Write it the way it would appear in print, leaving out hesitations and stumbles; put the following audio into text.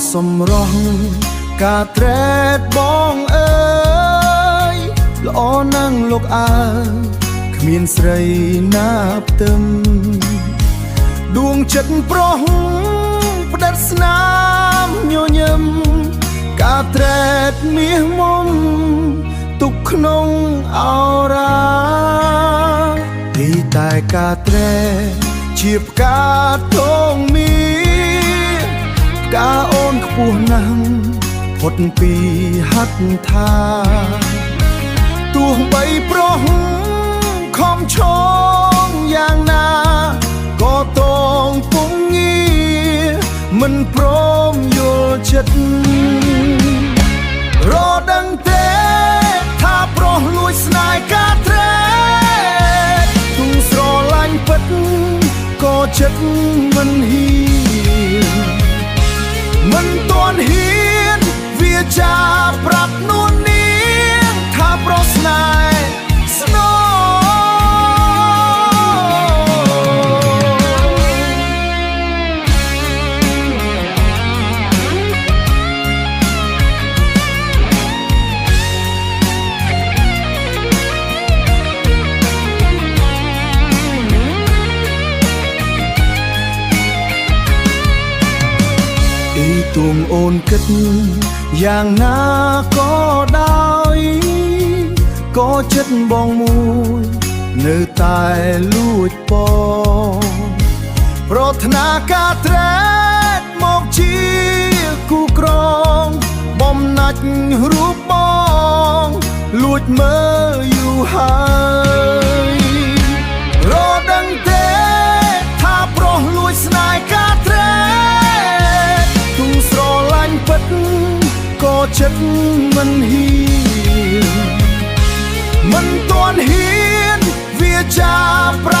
សម្រស់ការត្រេតបងអើយល្អណាស់លោកអើគ្មានស្រីណាផ្ទឹមដួងចិត្តប្រុសផ្ដិតស្នាមញញឹមការត្រេតមាសមុំទុកក្នុងអរ៉ាទីតែការត្រេតជាផ្កាទងមីផ្កាអូនខ្ពស់ណាស់ផុតពីហត្ថថាទោះបីប្រុសខំឈងយ៉ាងណាក៏តងពុំងារមិនព្រមយល់ចិត្តរដឹងទេថាប្រុសលួចស្នេហ៍ការត្រេតទុំស្រឡាញ់ពិតក៏ចិត្តមិនហ៊ានមិនទាន់ហ៊ានវាចាប្រាប់នួននាងថាប្រុសស្នេហ៍ស្នងទួងអូនគិតយ៉ាងណាក៏ដោយក៏ចិត្តបងមួយនៅតែលួចពងប្រាថ្នាការត្រេតមកជាគូក្រងបំណាច់រូបបងលួចមើលយូរហើយរដឹងទេថាប្រុសលួចស្នេហ៍ការត្រេតទុំស្រឡាញ់ពិតក៏ចិត្តមិនហ៊ានមិនទាន់ហ៊ានវាចាប្រាប់